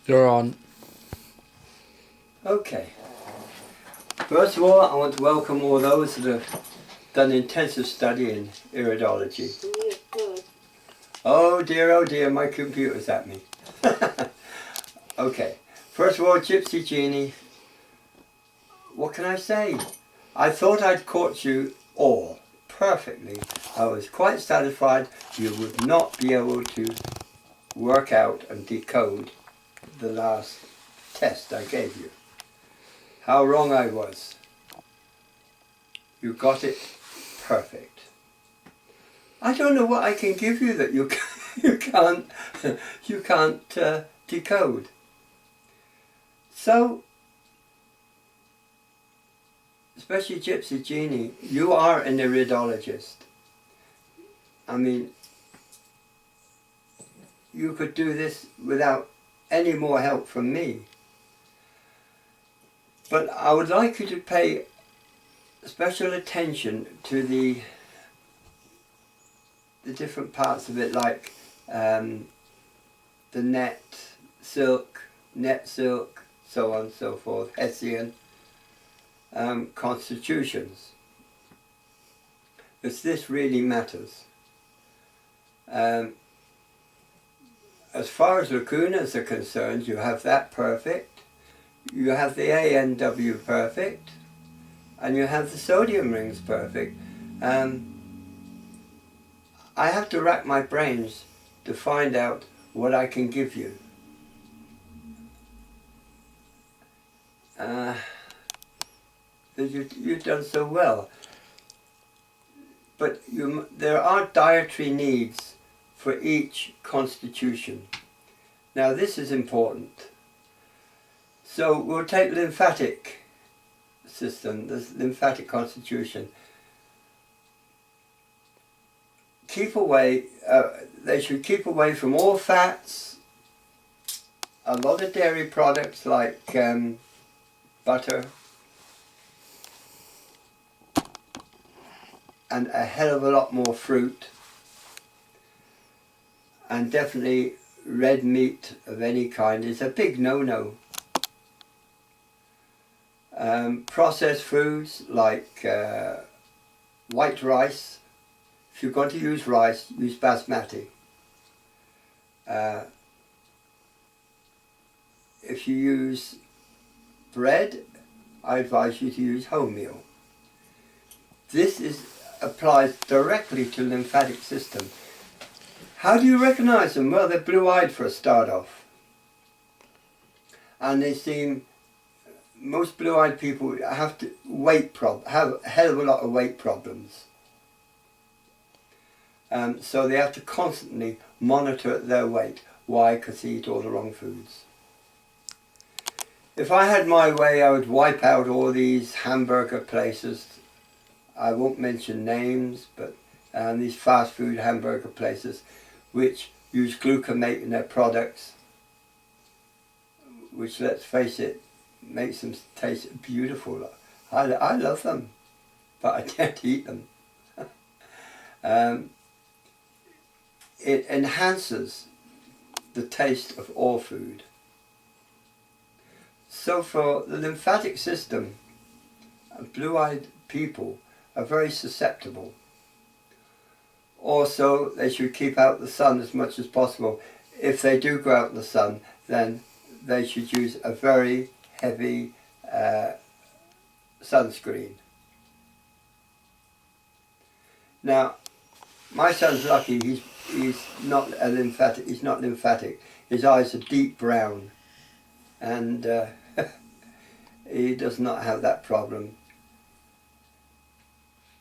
You're on. Okay. First of all, I want to welcome all those that have done intensive study in iridology. Oh dear, my computer's at me. Okay. First of all, Gypsy Genie, what can I say? I thought I'd caught you all perfectly. I was quite satisfied you would not be able to work out and decode the last test I gave you. How wrong I was. You got it perfect. I don't know what I can give you that you can't decode. So, especially Gypsy Genie, you are an iridologist. I mean, you could do this without any more help from me. But I would like you to pay special attention to the different parts of it, like the net silk, so on and so forth, Hessian constitutions. Because this really matters. As far as lacunas are concerned, you have that perfect, you have the ANW perfect, and you have the sodium rings perfect. I have to rack my brains to find out what I can give you. You've done so well. But there are dietary needs for each constitution. Now this is important. So we'll take lymphatic system, the lymphatic constitution. Keep away, they should keep away from all fats, a lot of dairy products like butter, and a hell of a lot more fruit, and definitely red meat of any kind is a big no-no. Processed foods like white rice. If you're going to use rice, use basmati. If you use bread, I advise you to use wholemeal. This applies directly to the lymphatic system. How do you recognize them? Well, they're blue-eyed for a start off. And they seem, most blue-eyed people have have a hell of a lot of weight problems. So they have to constantly monitor their weight. Why? Because they eat all the wrong foods. If I had my way, I would wipe out all these hamburger places. I won't mention names, but these fast food hamburger places which use gluconate in their products, which, let's face it, makes them taste beautiful. I love them, but I can't eat them. It enhances the taste of all food. So for the lymphatic system, blue-eyed people are very susceptible. Also, they should keep out the sun as much as possible. If they do go out in the sun, then they should use a very heavy sunscreen. Now, my son's lucky. He's not lymphatic. He's not lymphatic. His eyes are deep brown, and he does not have that problem.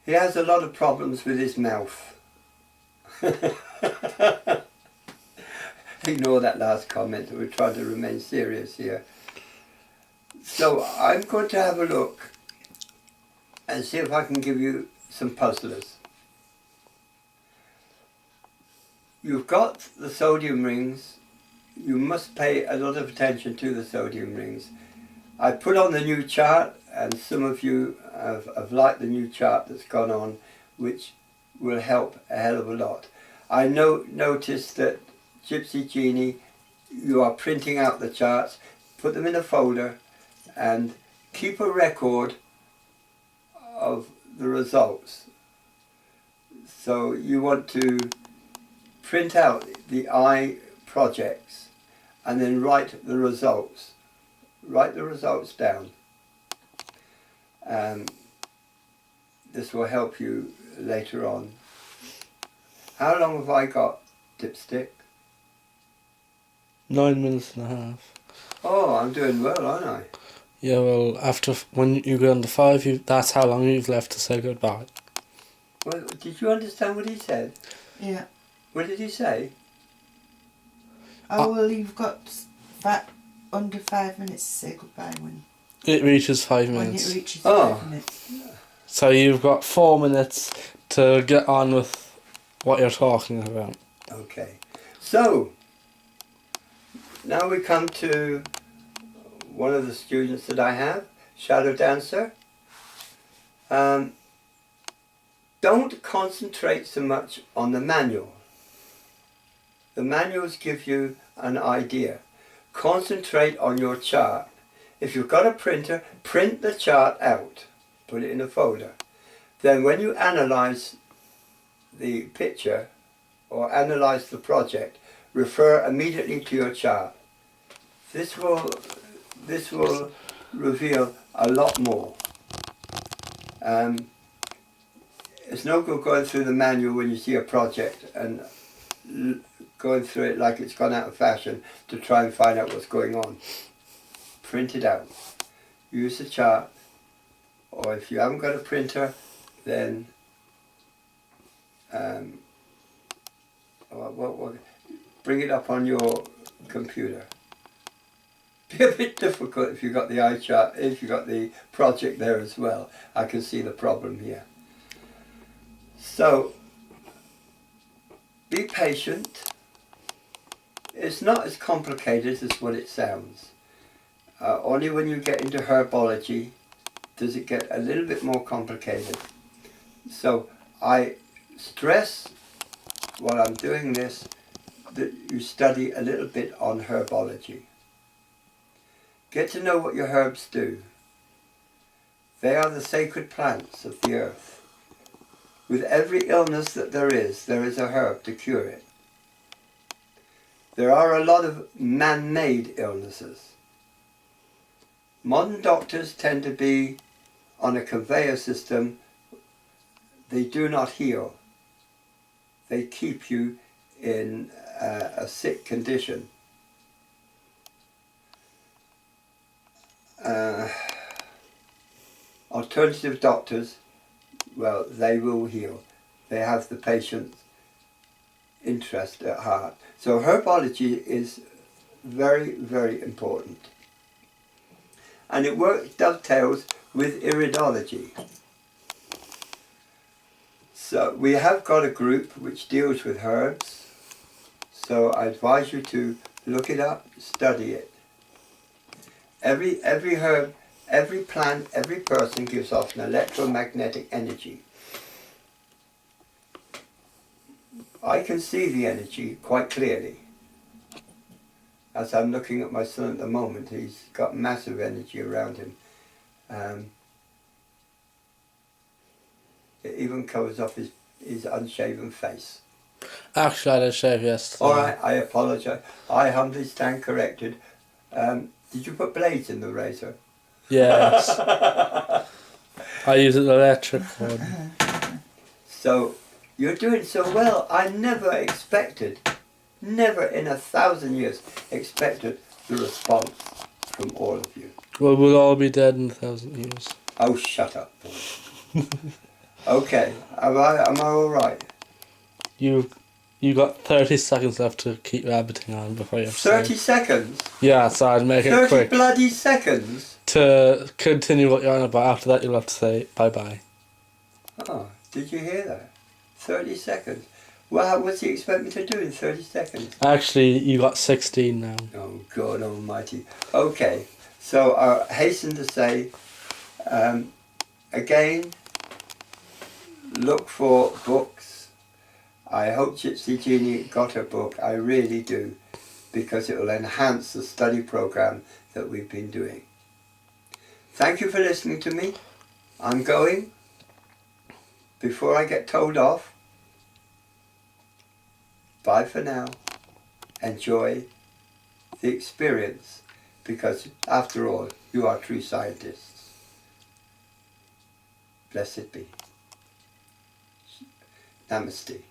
He has a lot of problems with his mouth. Ignore that last comment. We're trying to remain serious here. So I'm going to have a look and see if I can give you some puzzlers. You've got the sodium rings. You must pay a lot of attention to the sodium rings. I put on the new chart, and some of you have liked the new chart that's gone on, which will help a hell of a lot. I noticed that Gypsy Genie you are printing out the charts, put them in a folder and keep a record of the results. So you want to print out the eye projects and then write the results. Write the results down. This will help you later on. How long have I got, Dipstick? 9 minutes and a half. Oh, I'm doing well, aren't I? Yeah, well, after when you go on the 5, that's how long you've left to say goodbye. Well, did you understand what he said? Yeah. What did he say? Oh, well, you've got under 5 minutes to say goodbye when It reaches 5 it minutes. reaches Oh. 5 minutes. So you've got 4 minutes to get on with what you're talking about. Okay. So, now we come to one of the students that I have, Shadow Dancer. Don't concentrate so much on the manual. The manuals give you an idea. Concentrate on your chart. If you've got a printer, print the chart out. Put it in a folder. Then when you analyze the picture or analyze the project, refer immediately to your chart. This will reveal a lot more. It's no good going through the manual when you see a project and going through it like it's gone out of fashion to try and find out what's going on. Print it out. Use the chart, or if you haven't got a printer, then bring it up on your computer. Be a bit difficult if you've got the eye chart, if you've got the project there as well. I can see the problem here. So, be patient. It's not as complicated as what it sounds. Only when you get into herbology does it get a little bit more complicated. So I stress while I'm doing this that you study a little bit on herbology. Get to know what your herbs do. They are the sacred plants of the earth. With every illness that there is a herb to cure it. There are a lot of man-made illnesses. Modern doctors tend to be on a conveyor system. They do not heal. They keep you in a sick condition. Alternative doctors, well, they will heal. They have the patient's interest at heart. So herbology is very, very important. And it dovetails with iridology. So we have got a group which deals with herbs. So I advise you to look it up, study it. Every herb, every plant, every person gives off an electromagnetic energy. I can see the energy quite clearly. As I'm looking at my son at the moment, he's got massive energy around him. It even covers off his unshaven face. Actually, I did shave yesterday. Alright, I apologise. I humbly stand corrected. Did you put blades in the razor? Yes. I use an electric one. So, you're doing so well. I never expected, never in 1,000 years, expected the response from all of you. Well, we'll all be dead in 1,000 years. Oh, shut up, boy. Okay, am I alright? You got 30 seconds left to keep rabbiting on before you have to 30 say. seconds? Yeah, so I'd make it 30 quick. bloody seconds? To continue what you're on about, after that you'll have to say bye-bye. Oh, did you hear that? 30 seconds. Well, what's he expect me to do in 30 seconds? Actually, you got 16 now. Oh, God almighty. Okay, so I hasten to say, again, look for books. I hope Gypsy Jeannie got her book. I really do. because it will enhance the study program that we've been doing. Thank you for listening to me. I'm going. Before I get told off, bye for now. Enjoy the experience, because after all, you are true scientists. Blessed be. Namaste.